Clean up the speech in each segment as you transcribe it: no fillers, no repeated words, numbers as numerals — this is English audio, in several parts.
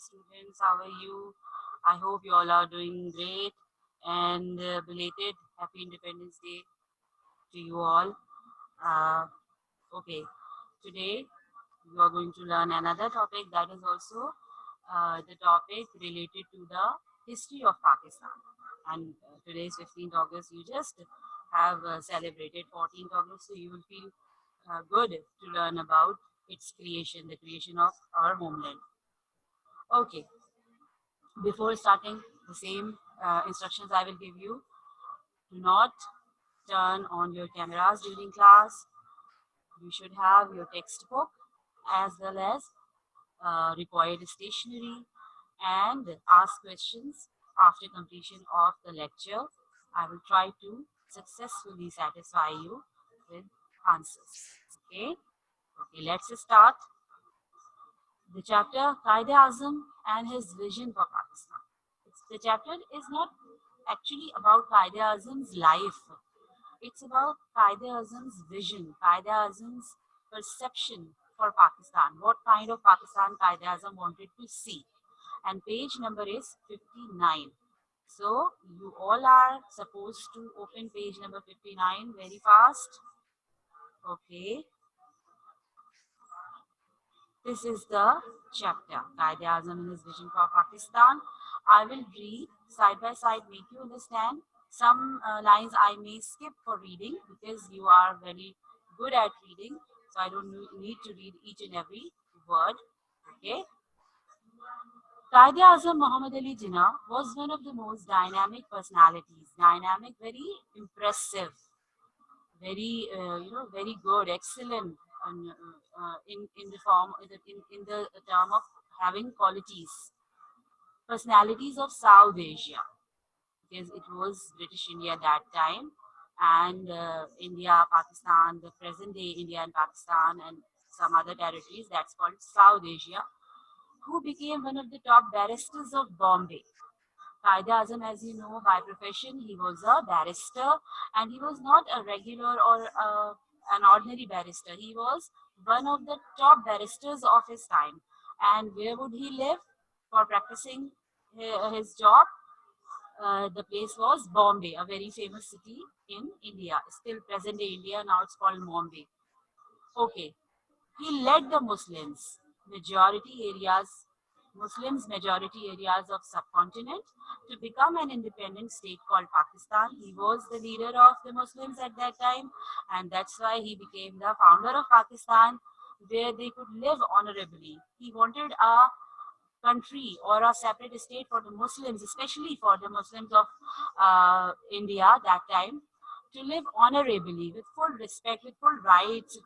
students. How are you? I hope you all are doing great and belated Happy Independence Day to you all. Uh, okay, today we are going to learn another topic that is also the topic related to the history of Pakistan. And today is 15th August. You just have celebrated 14th August, so you will feel good to learn about its creation, the creation of our homeland. Okay, before starting, the same instructions I will give you. Do not turn on your cameras during class. You should have your textbook as well as required stationery and ask questions after completion of the lecture. I will try to successfully satisfy you with answers. Okay, okay, let's start the chapter Qaeda-Azam and his vision for Pakistan. The chapter is not actually about Qaeda-Azam's life. It's about Qaeda-Azam's vision, Qaeda-Azam's perception for Pakistan. What kind of Pakistan Qaeda-Azam wanted to see. And page number is 59. So you all are supposed to open page number 59 very fast. Okay. This is the chapter, Qaeda-Azam and his vision for Pakistan. I will read side by side, make you understand. Some lines I may skip for reading because you are very good at reading. So I don't need to read each and every word. Okay. Qaeda-Azam Muhammad Ali Jinnah was one of the most dynamic personalities. Dynamic, very impressive, very very good, excellent, and in the form in the term of having qualities, personalities of South Asia, because it was British India at that time, and India, Pakistan, the present day India and Pakistan, and some other territories that's called South Asia, who became one of the top barristers of Bombay. Qaeda-Azam, as you know, by profession, he was a barrister, and he was not a regular or an ordinary barrister. He was one of the top barristers of his time. And where would he live for practicing his job? The place was Bombay, a very famous city in India, still present day India. Now it's called Bombay. Okay, he led the Muslims majority areas of subcontinent to become an independent state called Pakistan. He was the leader of the Muslims at that time, and that's why he became the founder of Pakistan, where they could live honorably. He wanted a country or a separate state for the Muslims, especially for the Muslims of India that time, to live honorably with full respect, with full rights,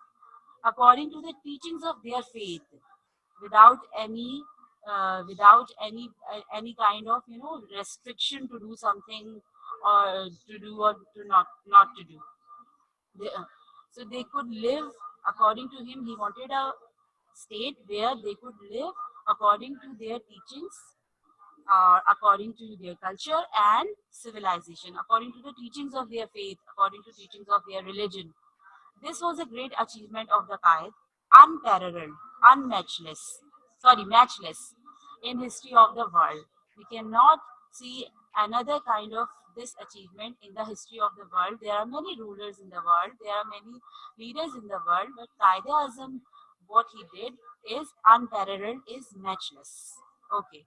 according to the teachings of their faith, without any kind of restriction to do something or to do or to not to do. So they could live according to him. He wanted a state where they could live according to their teachings, according to their culture and civilization, according to the teachings of their faith, according to teachings of their religion. This was a great achievement of the Qaid, unparalleled, matchless in history of the world. We cannot see another kind of this achievement in the history of the world. There are many rulers in the world, there are many leaders in the world, but Qaeda-Azam, what he did is unparalleled, is matchless. Okay.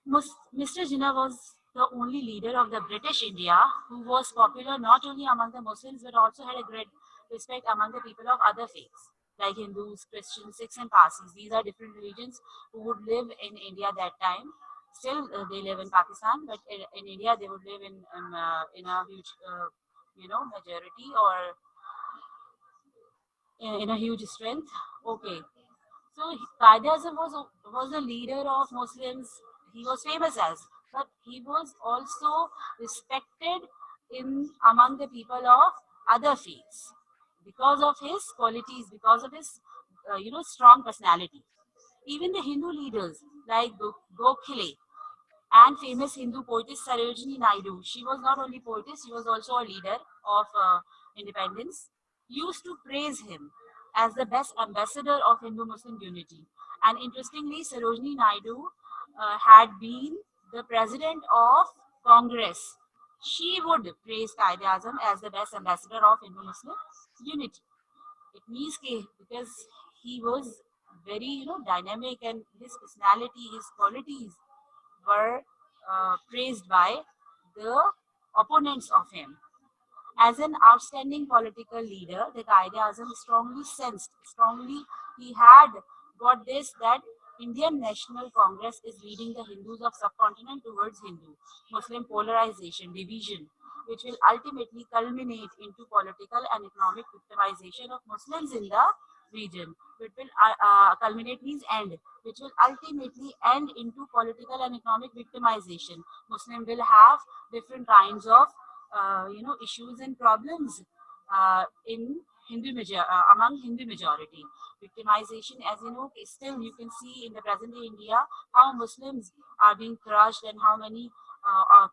Mr. Jinnah was the only leader of the British India who was popular not only among the Muslims but also had a great respect among the people of other faiths like Hindus, Christians, Sikhs, and Parsis. These are different religions who would live in India that time. Still, they live in Pakistan, but in India they would live in a huge, majority or in a huge strength. Okay, so Qaeda-Azam was a leader of Muslims. He was famous as, but he was also respected in among the people of other faiths because of his qualities, because of his strong personality. Even the Hindu leaders like Gokhale and famous Hindu poetess Sarojini Naidu, she was not only poetess, she was also a leader of independence, used to praise him. as the best ambassador of Hindu-Muslim unity. And interestingly, Sarojini Naidu had been the president of Congress. She would praise Quaid-e-Azam as the best ambassador of Hindu-Muslim unity. It means because he was very, dynamic, and his personality, his qualities were praised by the opponents of him. As an outstanding political leader, the Quaid-e-Azam strongly, he had got this, that Indian National Congress is leading the Hindus of subcontinent towards Hindu-Muslim polarization, division, which will ultimately culminate into political and economic victimization of Muslims in the region. Which will culminate means end, which will ultimately end into political and economic victimization. Muslim will have different kinds of issues and problems in among Hindu majority. Victimization, as you know, still you can see in the present day India how Muslims are being crushed and how many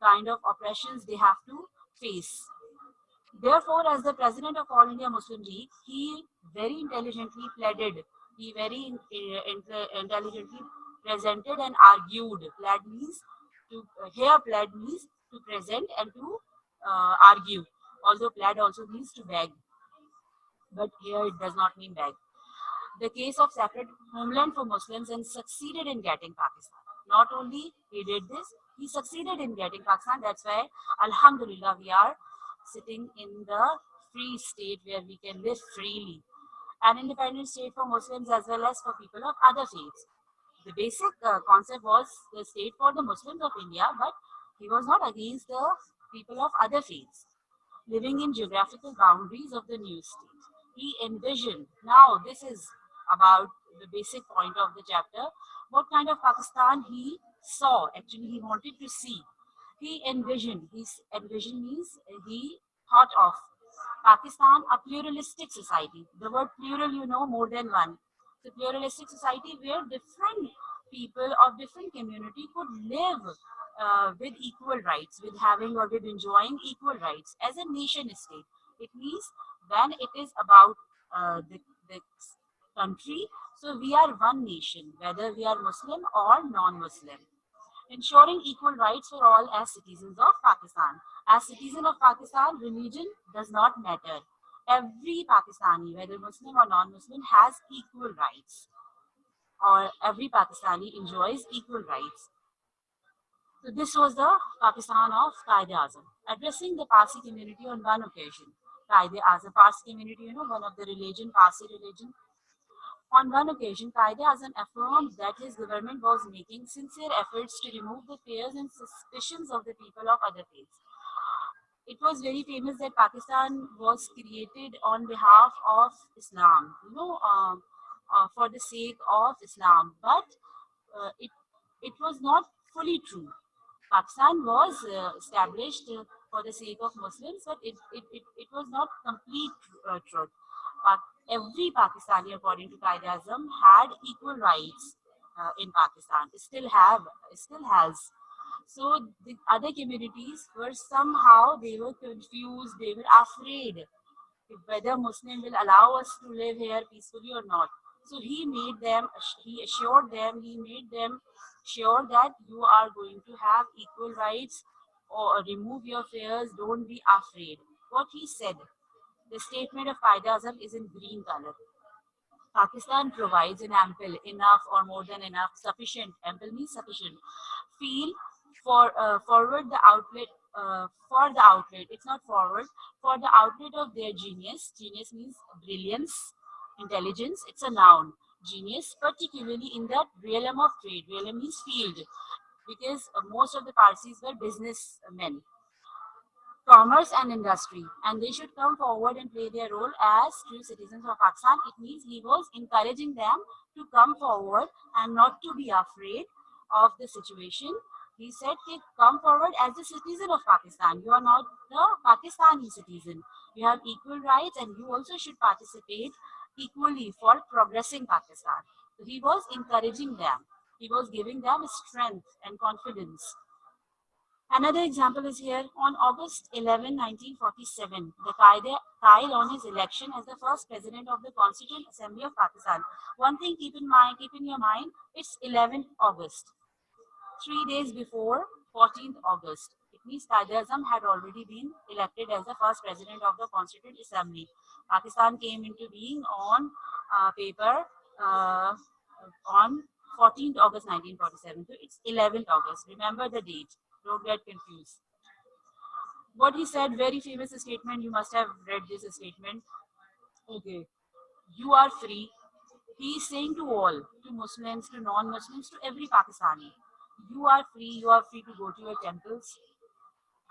kind of oppressions they have to face. Therefore, as the president of All India Muslim League, he very intelligently pleaded, he very intelligently presented and argued. Pled means to here pled means to present and to argue. Although pled also means to beg, but here it does not mean beg. The case of separate homeland for Muslims, and succeeded in getting Pakistan. Not only he did this, he succeeded in getting Pakistan. That's why, Alhamdulillah, we are sitting in the free state where we can live freely. An independent state for Muslims as well as for people of other faiths. The basic concept was the state for the Muslims of India, but he was not against the people of other faiths living in geographical boundaries of the new state. He envisioned, now this is about the basic point of the chapter, what kind of Pakistan he saw, actually he wanted to see. He envisioned, his envision means he thought of Pakistan a pluralistic society. The word plural, you know, more than one. The pluralistic society where different people of different community could live with equal rights, with having or with enjoying equal rights as a nation state. It means when it is about the country, so we are one nation, whether we are Muslim or non-Muslim. Ensuring equal rights for all as citizens of Pakistan. As citizen of Pakistan, religion does not matter. Every Pakistani, whether Muslim or non-Muslim, has equal rights, or every Pakistani enjoys equal rights. So this was the Pakistan of Quaid-e-Azam. Addressing the Parsi community on one occasion. Quaid-e-Azam, Parsi community, you know, one of the religion, Parsi religion. On one occasion, Quaid-e-Azam affirmed that his government was making sincere efforts to remove the fears and suspicions of the people of other faiths. It was very famous that Pakistan was created on behalf of Islam, for the sake of Islam. But it was not fully true. Pakistan was established for the sake of Muslims, but it was not complete truth. But every Pakistani, according to Quaid-e-Azam, had equal rights in Pakistan. Still has. So the other communities were somehow, they were confused, they were afraid whether Muslim will allow us to live here peacefully or not. So he assured them, he made them sure that you are going to have equal rights, or remove your fears, don't be afraid. What he said, the statement of Quaid-e-Azam is in green color. Pakistan provides an ample, enough, or more than enough, sufficient, ample means sufficient, feel forward the outlet, for the outlet, it's not forward, for the outlet of their genius. Genius means brilliance, intelligence, it's a noun. Genius, particularly in the realm of trade. Realm means field, because most of the Parsis were businessmen, commerce and industry, and they should come forward and play their role as true citizens of Pakistan. It means he was encouraging them to come forward and not to be afraid of the situation. He said, come forward as a citizen of Pakistan. You are not the Pakistani citizen. You have equal rights, and you also should participate equally for progressing Pakistan. So he was encouraging them. He was giving them strength and confidence. Another example is here. On August 11, 1947, the Qaid on his election as the first president of the Constituent Assembly of Pakistan. One thing keep in mind, keep in your mind, it's 11th August. 3 days before 14th August. It means Qaid Azam had already been elected as the first president of the Constituent Assembly. Pakistan came into being on paper on 14th August 1947. So it's 11th August. Remember the date. Don't get confused. What he said, very famous statement. You must have read this statement. Okay. You are free. He is saying to all, to Muslims, to non-Muslims, to every Pakistani. You are free. You are free to go to your temples,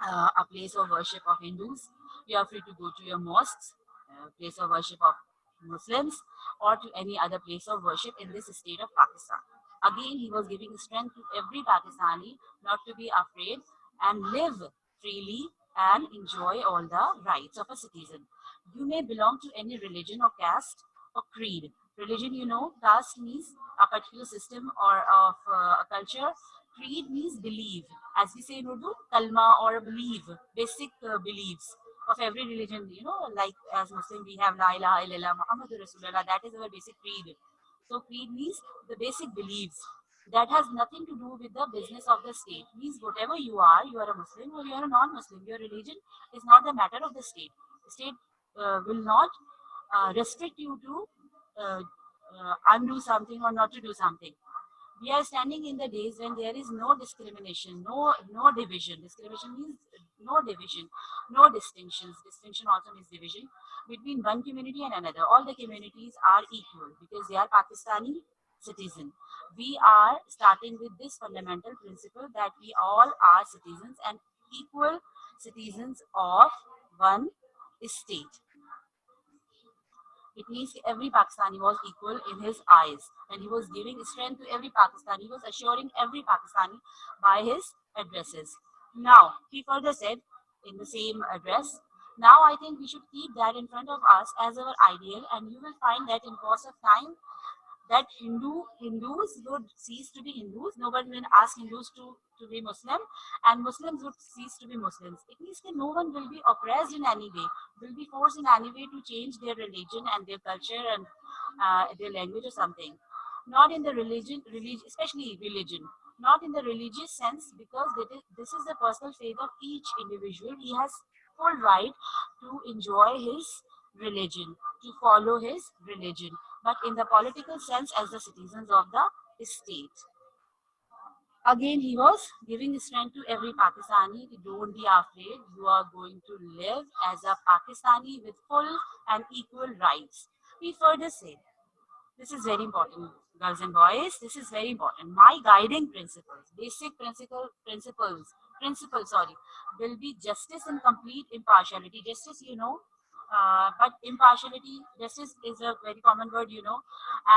a place of worship of Hindus. You are free to go to your mosques, a place of worship of Muslims, or to any other place of worship in this state of Pakistan. Again, he was giving strength to every Pakistani not to be afraid and live freely and enjoy all the rights of a citizen. You may belong to any religion or caste or creed. Religion, you know, caste means a particular system or of a culture. Creed means belief. As we say in Urdu, kalma or belief, basic beliefs of every religion. You know, like as Muslim, we have La ilaha illallah, Muhammadur Rasulullah. That is our basic creed. So creed means the basic beliefs. That has nothing to do with the business of the state. Means whatever you are a Muslim or you are a non-Muslim. Your religion is not the matter of the state. The state will not restrict you to undo something or not to do something. We are standing in the days when there is no discrimination, no division. Discrimination means no division, no distinctions. Distinction also means division between one community and another. All the communities are equal because they are Pakistani citizen. We are starting with this fundamental principle that we all are citizens and equal citizens of one state. It means every Pakistani was equal in his eyes, and he was giving strength to every Pakistani. He was assuring every Pakistani by his addresses. Now, he further said in the same address, now I think we should keep that in front of us as our ideal, and you will find that in course of time that Hindus would cease to be Hindus. Nobody will ask Hindus to be Muslim, and Muslims would cease to be Muslims. It means that no one will be oppressed in any way, will be forced in any way to change their religion and their culture and their language or something. Not in the religion, especially religion. Not in the religious sense, because this is the personal faith of each individual. He has full right to enjoy his religion, to follow his religion, but in the political sense as the citizens of the state. Again, he was giving strength to every Pakistani. Don't be afraid. You are going to live as a Pakistani with full and equal rights. We further say, this is very important, girls and boys. This is very important. My guiding principles, basic principles, sorry, will be justice and complete impartiality. Justice, you know, but impartiality, justice is a very common word, you know,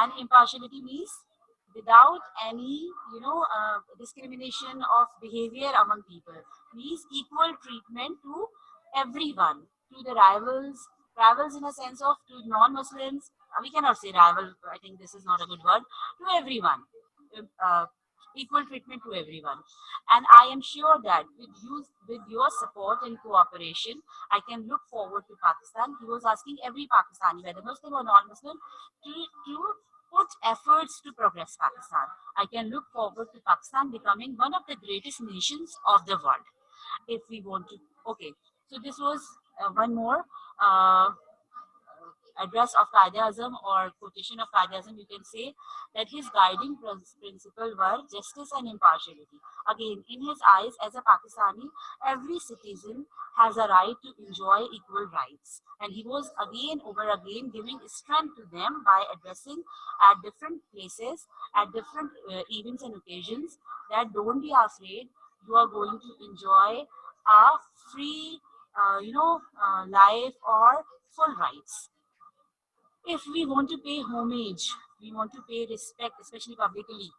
and impartiality means without any, discrimination of behavior among people. Means equal treatment to everyone, to the rivals in a sense of to non-Muslims. We cannot say rival. I think this is not a good word. To everyone, uh, equal treatment to everyone. And I am sure that with your support and cooperation, I can look forward to Pakistan. He was asking every Pakistani, whether Muslim or non-Muslim, to put efforts to progress Pakistan. I can look forward to Pakistan becoming one of the greatest nations of the world. If we want to, okay. So this was one more address of Qaid Azam or quotation of Qaid Azam. You can say that his guiding principle were justice and impartiality. Again, in his eyes, as a Pakistani, every citizen has a right to enjoy equal rights. And he was again over again giving strength to them by addressing at different places, at different events and occasions, that don't be afraid. You are going to enjoy a free, life or full rights. If we want to pay homage, we want to pay respect, especially publicly,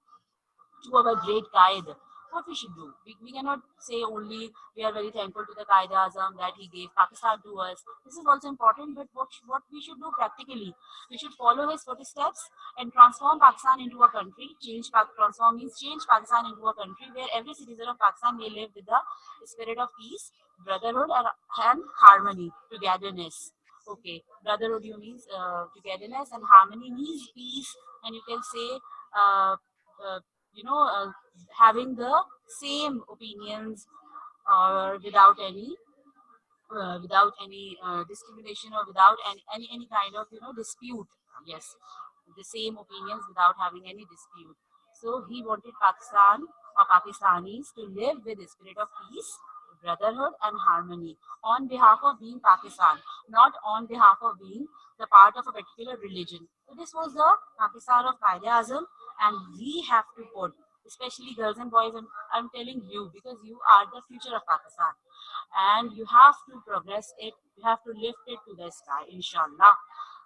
to our great Qaid, what we should do. We cannot say only we are very thankful to the Qaeda-Azam that he gave Pakistan to us. This is also important, but what we should do practically, we should follow his footsteps and transform Pakistan into a country. Transform means change Pakistan into a country where every citizen of Pakistan may live with the spirit of peace, brotherhood, and harmony, togetherness. Okay, brotherhood you means togetherness, and harmony means peace, and you can say uh, uh, you know having the same opinions or without any discrimination or without any kind of dispute. Yes, the same opinions without having any dispute. So he wanted Pakistan or Pakistanis to live with the spirit of peace, brotherhood, and harmony on behalf of being Pakistan, not on behalf of being the part of a particular religion. So this was the Pakistan of Qaeda-Azam, and we have to put, especially girls and boys, and I'm telling you because you are the future of Pakistan, and you have to progress it, you have to lift it to the sky, inshallah.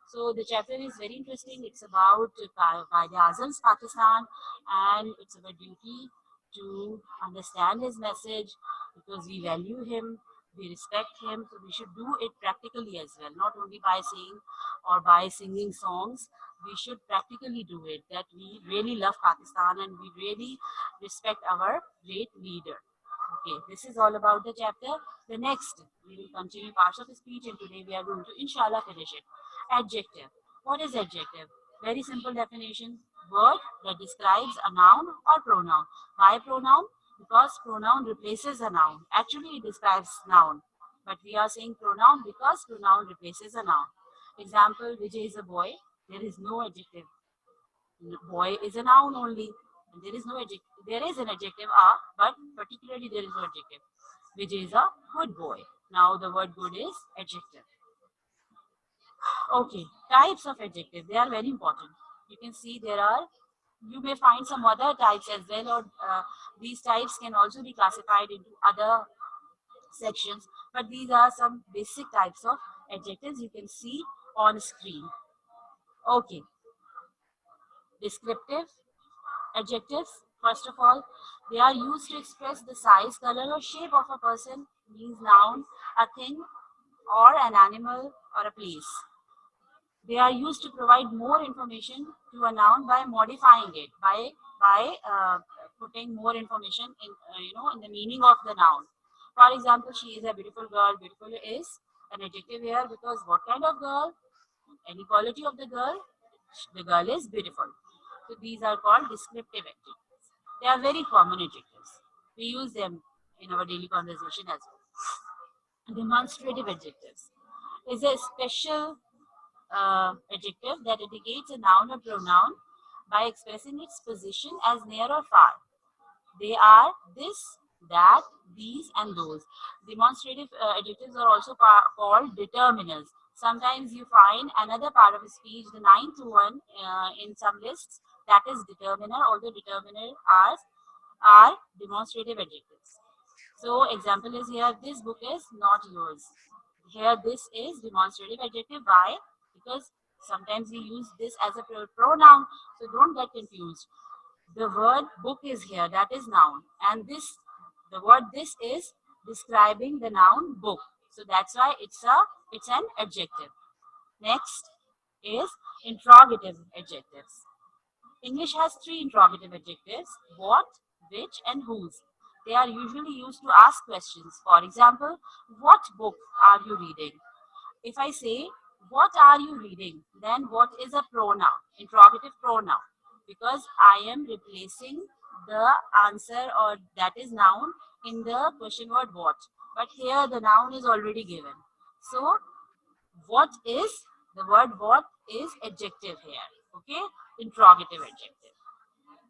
So the chapter is very interesting. It's about Qaeda Azam's Pakistan, and it's our duty to understand his message because we value him, we respect him. So we should do it practically as well, not only by saying or by singing songs. We should practically do it. That we really love Pakistan and we really respect our great leader. Okay, this is all about the chapter. The next, we will continue parts of the speech, and today we are going to, inshallah, finish it. Adjective. What is adjective? Very simple definition. Word that describes a noun or pronoun. Why pronoun? Because pronoun replaces a noun. Actually, it describes noun. But we are saying pronoun because pronoun replaces a noun. Example, Vijay is a boy. There is no adjective. Boy is a noun only. And there is no adjective. There is an adjective but particularly there is no adjective, which is a good boy. Now the word good is adjective. Okay, types of adjective. They are very important. You can see you may find some other types as well, or these types can also be classified into other sections. But these are some basic types of adjectives you can see on screen. Okay, descriptive adjectives, first of all, they are used to express the size, color, or shape of a person, means noun, a thing, or an animal, or a place. They are used to provide more information to a noun by modifying it, by putting more information in the meaning of the noun. For example, she is a beautiful girl. Beautiful is an adjective here because what kind of girl? Any quality of the girl? The girl is beautiful. So these are called descriptive adjectives. They are very common adjectives. We use them in our daily conversation as well. Demonstrative adjectives is a special adjective that indicates a noun or pronoun by expressing its position as near or far. They are this, that, these, and those. Demonstrative adjectives are also called determiners. Sometimes you find another part of a speech, the ninth one in some lists, that is determiner, although determiner are demonstrative adjectives. So example is here, this book is not yours. Here this is demonstrative adjective. Why? Because sometimes we use this as a pronoun, so don't get confused. The word book is here, that is noun, and the word this is describing the noun book. So that's why it's an adjective. Next is interrogative adjectives. English has three interrogative adjectives: what, which, and whose. They are usually used to ask questions. For example, what book are you reading? If I say, what are you reading? Then what is a pronoun? Interrogative pronoun. Because I am replacing the answer or that is noun in the question word what. But here the noun is already given. So what is, the word what is adjective here. Okay? Interrogative adjective.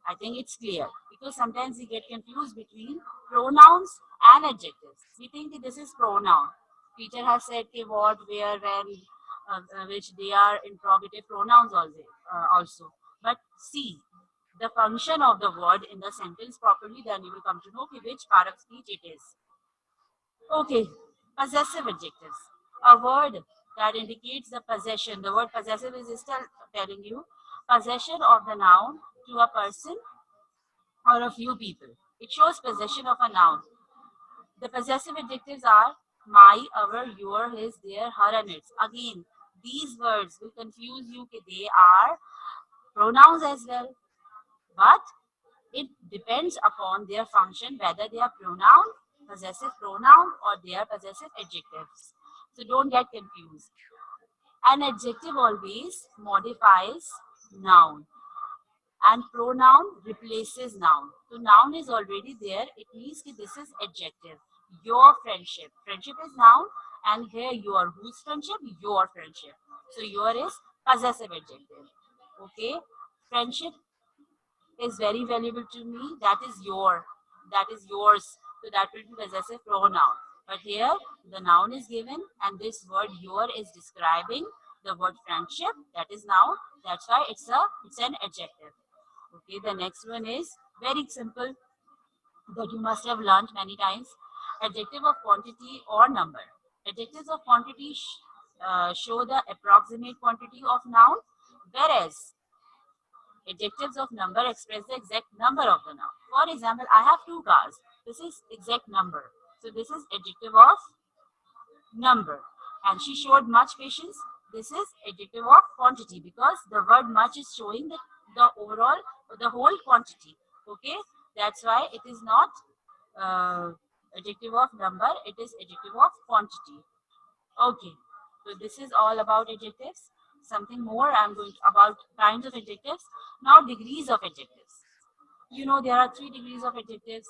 I think it's clear because sometimes we get confused between pronouns and adjectives. We think that this is pronoun. Teacher has said कि what, where, when, which they are interrogative pronouns also. But see the function of the word in the sentence properly, then you will come to know which part of speech it is. Okay, possessive adjectives. A word that indicates the possession. The word possessive is still telling you possession of the noun to a person or a few people. It shows possession of a noun. The possessive adjectives are my, our, your, his, their, her, and its. Again, these words will confuse you. They are pronouns as well, but it depends upon their function whether they are pronoun, possessive pronoun, or they are possessive adjectives. So don't get confused. An adjective always modifies noun and pronoun replaces noun. So noun is already there. It means that this is adjective. Your friendship. Friendship is noun, and here your whose friendship? Your friendship. So your is possessive adjective. Okay. Friendship is very valuable to me. That is your. That is yours. So that will be possessive pronoun. But here the noun is given, and this word your is describing the word friendship. That is noun. That's why it's an adjective. Okay, the next one is very simple that you must have learned many times. Adjective of quantity or number. Adjectives of quantity show the approximate quantity of noun, whereas adjectives of number express the exact number of the noun. For example, I have two cars. This is exact number. So this is adjective of number. And she showed much patience. This is adjective of quantity because the word much is showing the overall, the whole quantity. Okay, that's why it is not uh, adjective of number, it is adjective of quantity. Okay, so this is all about adjectives. Something more I'm going to, about kinds of adjectives. Now degrees of adjectives. You know there are 3 degrees of adjectives.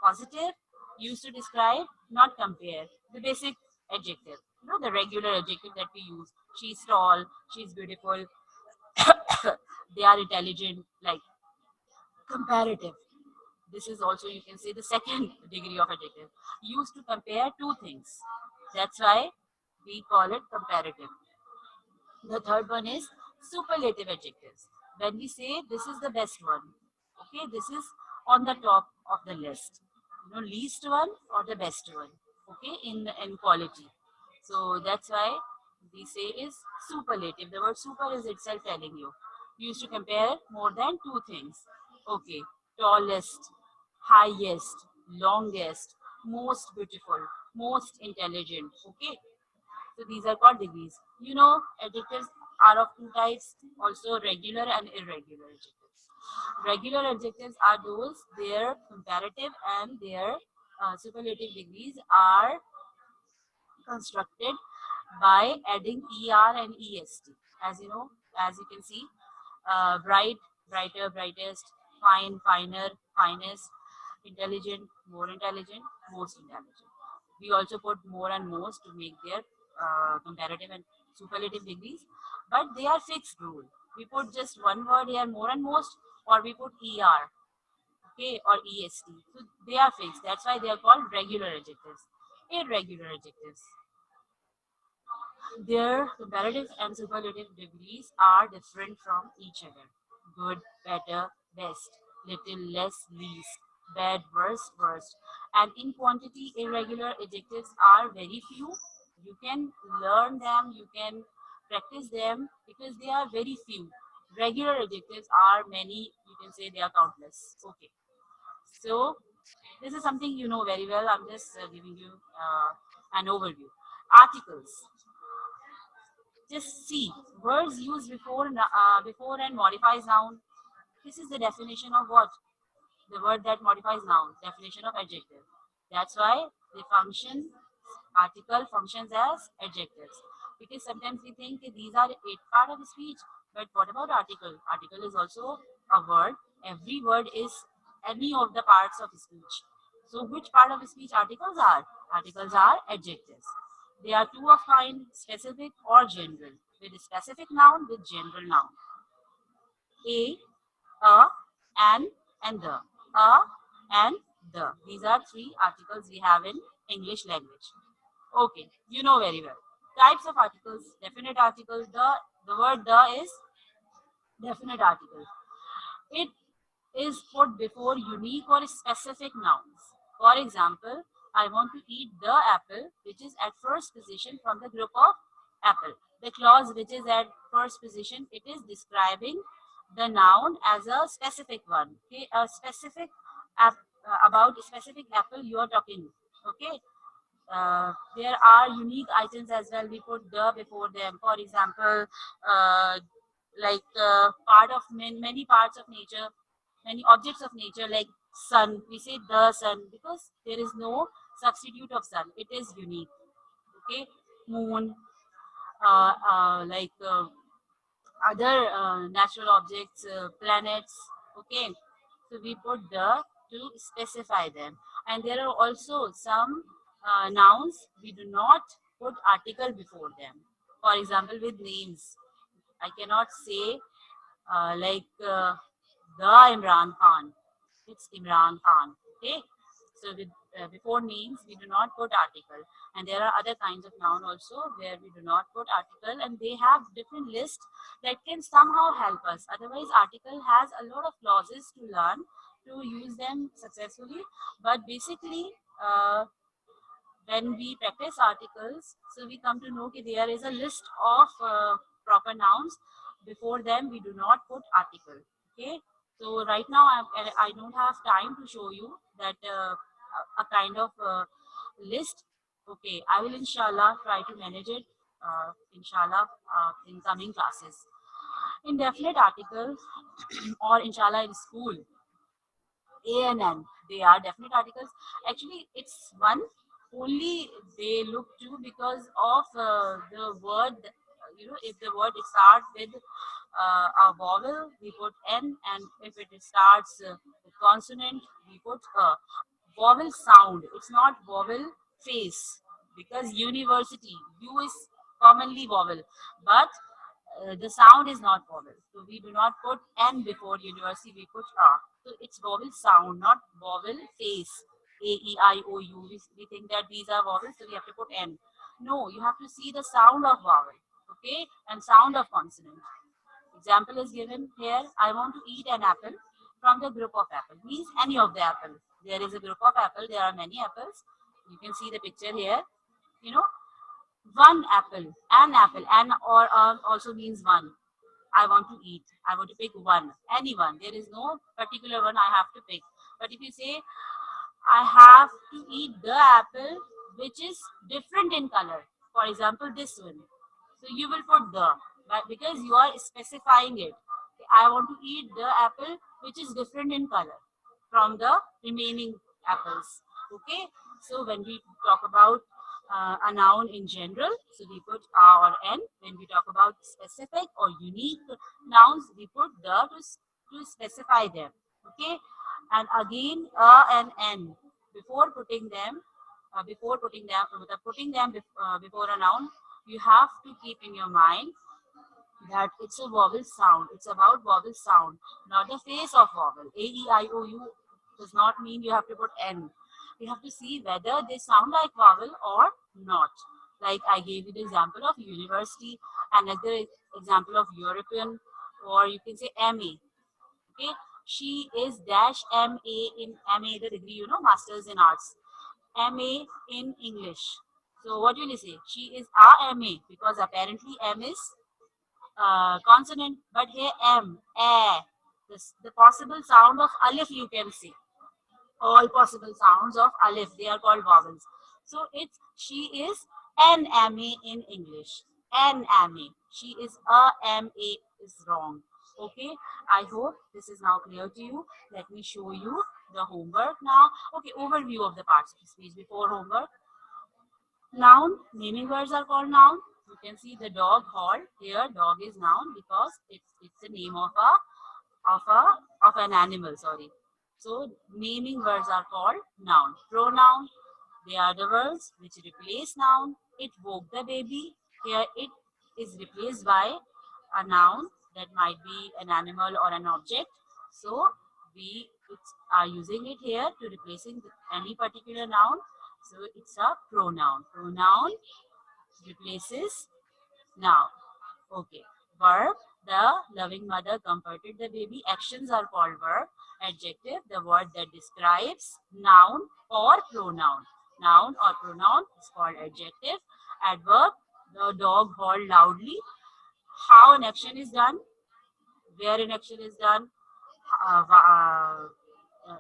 Positive, used to describe, not compare. The basic adjective, the regular adjective that we use. She's tall, she's beautiful, they are intelligent, like comparative. This is also, you can say, the second degree of adjective. Used to compare two things. That's why we call it comparative. The third one is superlative adjectives. When we say this is the best one, okay, this is on the top of the list. Least one or the best one, okay, in quality. So that's why we say is superlative. The word super is itself telling you. You used to compare more than two things. Okay, tallest, highest, longest, most beautiful, most intelligent. Okay, so these are called degrees. Adjectives are of two types, also regular and irregular adjectives. Regular adjectives are those their comparative and their superlative degrees are constructed by adding er and est. As you know, as you can see, bright, brighter, brightest, fine, finer, finest, intelligent, more intelligent, most intelligent. We also put more and most to make their comparative and superlative degrees, but they are fixed rule. We put just one word here, more and most, or we put er, okay, or est. So they are fixed. That's why they are called regular adjectives. Irregular adjectives. Their comparative and superlative degrees are different from each other. Good, better, best, little, less, least, bad, worst, worst. And in quantity, irregular adjectives are very few. You can learn them, you can practice them because they are very few. Regular adjectives are many, you can say they are countless. Okay. So, this is something you know very well. I'm just giving you an overview. Articles. Just see words used before and modifies noun. This is the definition of what? The word that modifies noun. Definition of adjective. That's why the function article functions as adjectives. Because sometimes we think these are a part of speech, but what about article? Article is also a word. Every word is any of the parts of speech. So which part of speech articles are? Articles are adjectives. They are two of kind, specific or general, with specific noun with general noun. A, an, and the. A, and the. These are 3 articles we have in English language. Okay, you know very well. Types of articles, definite article, the word the is definite article. It is put before unique or specific nouns. For example, I want to eat the apple, which is at first position from the group of apple. The clause which is at first position, it is describing the noun as a specific one. Okay, a specific about a specific apple you are talking. Okay. There are unique items as well. We put the before them. For example, part of many parts of nature, many objects of nature, like sun. We say the sun because there is no substitute of sun. It is unique. Okay, moon, other natural objects, planets. Okay, so we put the to specify them, and there are also some nouns we do not put article before them. For example, with names, I cannot say the Imran Khan. It's Imran Khan. Okay. So with before names, we do not put article, and there are other kinds of noun also where we do not put article, and they have different list that can somehow help us. Otherwise, article has a lot of clauses to learn to use them successfully. But basically, when we practice articles, so we come to know that there is a list of proper nouns. Before them, we do not put article. Okay. So right now, I don't have time to show you that a kind of list. Okay, I will inshallah try to manage it. Inshallah, in coming classes. Indefinite article or inshallah in school, a and N. They are definite articles. Actually, it's one only they look to because of the word. If the word starts with a vowel, we put N, and if it starts with consonant, we put vowel sound. It's not vowel face because university U is commonly vowel, but the sound is not vowel. So we do not put N before university, we put A. So it's vowel sound, not vowel face. A, E, I, O, U. We think that these are vowels, so we have to put N. No, you have to see the sound of vowel, okay, and sound of consonant. Example is given here. I want to eat an apple from the group of apple. Means any of the apple. There is a group of apple. There are many apples. You can see the picture here. You know, one apple, an apple, an or also means one. I want to eat. I want to pick one, anyone. There is no particular one I have to pick. But if you say, I have to eat the apple which is different in color, for example, this one. So you will put the, but because you are specifying it. I want to eat the apple which is different in color from the remaining apples. Okay, so when we talk about a noun in general, so we put a or n. When we talk about specific or unique nouns, we put the to specify them. Okay, and again a and n before putting them. Before a noun, you have to keep in your mind that it's a vowel sound. It's about vowel sound, not the face of vowel. A, E, I, O, U does not mean you have to put N. You have to see whether they sound like vowel or not. Like I gave you the example of university, another example of European, or you can say MA. Okay, she is dash MA in MA, the degree, Masters in Arts. MA in English. So what will you say? She is a MA because apparently M is consonant, but here M, A, the possible sound of alif you can see. All possible sounds of alif, they are called vowels. So it's she is an MA in English. An MA. She is a MA is wrong. Okay, I hope this is now clear to you. Let me show you the homework now. Okay, overview of the parts of speech before homework. Noun, naming words are called noun. You can see the dog hall here. Dog is noun because it's the name of an animal. Sorry. So naming words are called noun. Pronoun, they are the words which replace noun. It woke the baby. Here it is replaced by a noun that might be an animal or an object. So we are using it here to replacing any particular noun. So it's a pronoun. Pronoun replaces noun. Okay. Verb. The loving mother comforted the baby. Actions are called verb. Adjective. The word that describes noun or pronoun. Noun or pronoun is called adjective. Adverb. The dog howled loudly. How an action is done. Where an action is done. Uh,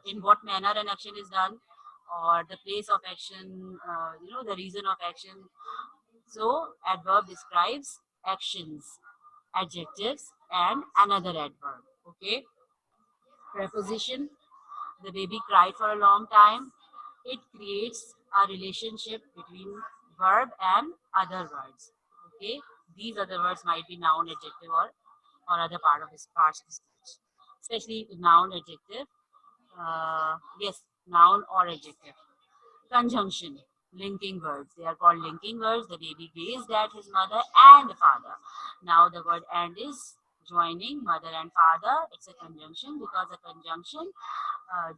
in what manner an action is done, or the place of action, the reason of action. So adverb describes actions, adjectives, and another adverb. Okay. Preposition: the baby cried for a long time. It creates a relationship between verb and other words. Okay, these other words might be noun, adjective, or other parts of speech. Especially noun, adjective. Yes, noun or adjective. Conjunction, linking words. They are called linking words. The baby gazed at his mother and father. Now the word and is joining mother and father. It's a conjunction because a conjunction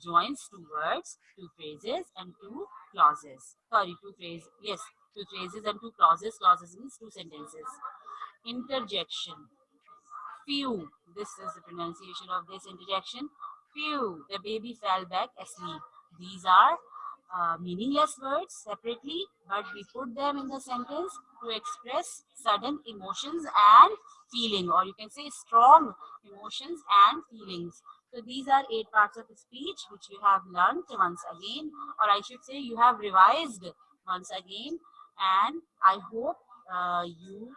joins two words, two phrases, and two clauses. Sorry, two phrases. Yes, two phrases and two clauses. Clauses means two sentences. Interjection. Few. This is the pronunciation of this interjection. Few. The baby fell back asleep. These are meaningless words separately, but we put them in the sentence to express sudden emotions and feeling, or you can say strong emotions and feelings. So these are 8 parts of speech which you have learned once again, or I should say you have revised once again, and I hope you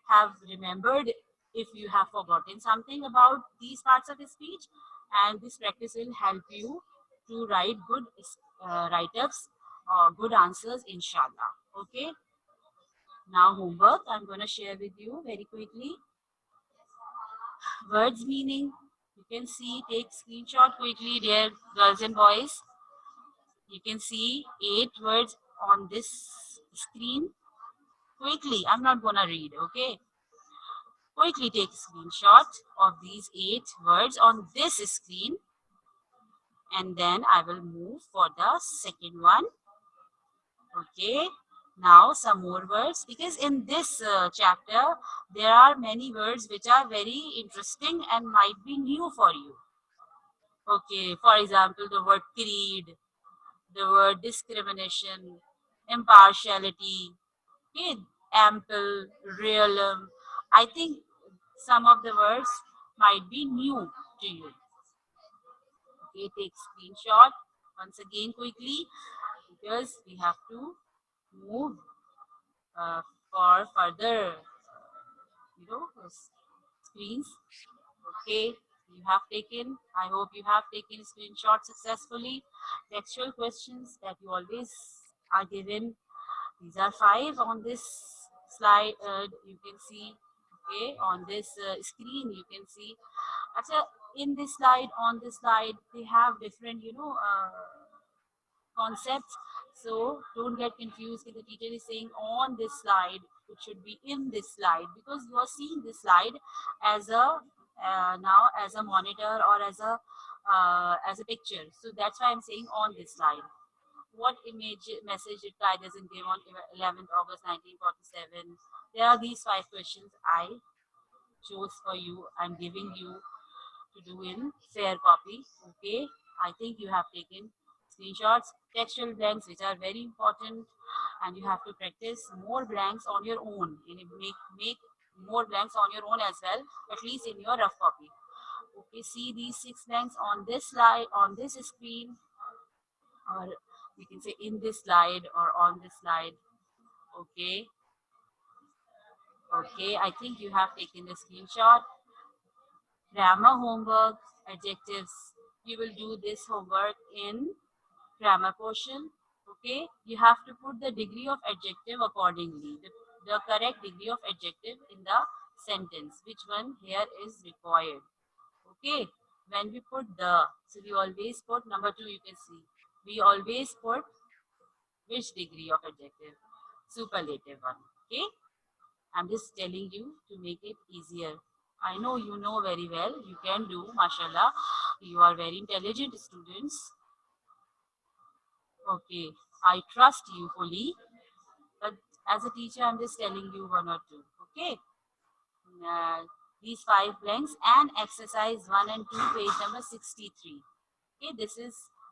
have remembered if you have forgotten something about these parts of the speech, and this practice will help you to write good write-ups or good answers, inshallah. Okay, now homework I'm going to share with you very quickly. Words meaning, you can see, take screenshot quickly, dear girls and boys. You can see 8 words on this screen. Quickly, I'm not going to read. Okay, quickly take a screenshot of these 8 words on this screen, and then I will move for the second one. Okay, now some more words, because in this chapter there are many words which are very interesting and might be new for you. Okay, for example, the word creed, the word discrimination, impartiality, okay, ample, realm. I think some of the words might be new to you. Okay, take screenshot once again quickly, because we have to move for further, screens. Okay, you have taken, I hope you have taken screenshot successfully. Textual questions that you always are given. These are 5 on this slide. You can see, okay, on this screen you can see. Actually, in this slide, on this slide, they have different, concepts. So don't get confused if the teacher is saying on this slide, it should be in this slide, because you are seeing this slide as a now as a monitor or as a picture. So that's why I'm saying on this slide. What image message reply doesn't give on 11th August 1947? There are these 5 questions I chose for you. I'm giving you to do in fair copy. Okay, I think you have taken screenshots. Textual blanks, which are very important, and you have to practice more blanks on your own, and make more blanks on your own as well, at least in your rough copy. Okay, see these 6 blanks on this slide, on this screen, or you can say in this slide or on this slide. Okay, okay, I think you have taken the screenshot. Grammar homework, adjectives. You will do this homework in grammar portion. Okay, you have to put the degree of adjective accordingly. The correct degree of adjective in the sentence. Which one here is required? Okay, when we put the, so we always put number 2. You can see we always put which degree of adjective? Superlative one. Okay, I'm just telling you to make it easier. I know you know very well. You can do, mashallah. You are very intelligent students. Okay, I trust you fully. But as a teacher, I'm just telling you one or two. Okay, uh, these 5 blanks and exercise 1 and 2, page number 63. Okay,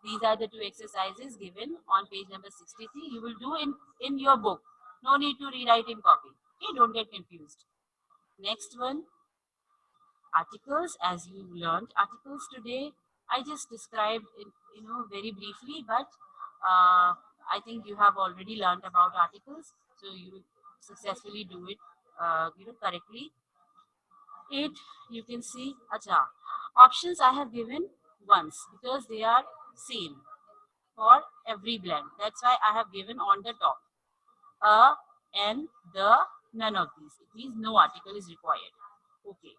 these are the 2 exercises given on page number 63. You will do in your book. No need to rewrite in copy. Okay, don't get confused. Next one, articles. As you learned articles today, I just described it, very briefly, but I think you have already learned about articles, so you will successfully do it, correctly. 8, you can see, acha. Options I have given once because they are same for every blend. That's why I have given on the top a, and the, none of these. It means no article is required. Okay.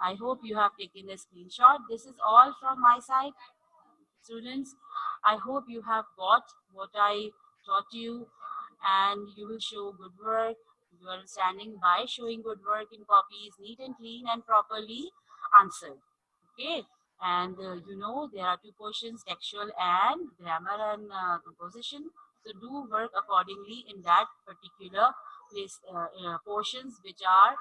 I hope you have taken a screenshot. This is all from my side. Students, I hope you have got what I taught you and you will show good work. You are standing by showing good work in copies, neat and clean and properly answered. Okay. And there are two portions, textual and grammar and composition. So do work accordingly in that particular place, portions which are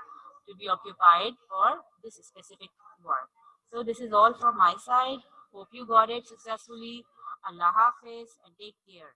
to be occupied for this specific work. So this is all from my side. Hope you got it successfully. Allah Hafiz and take care.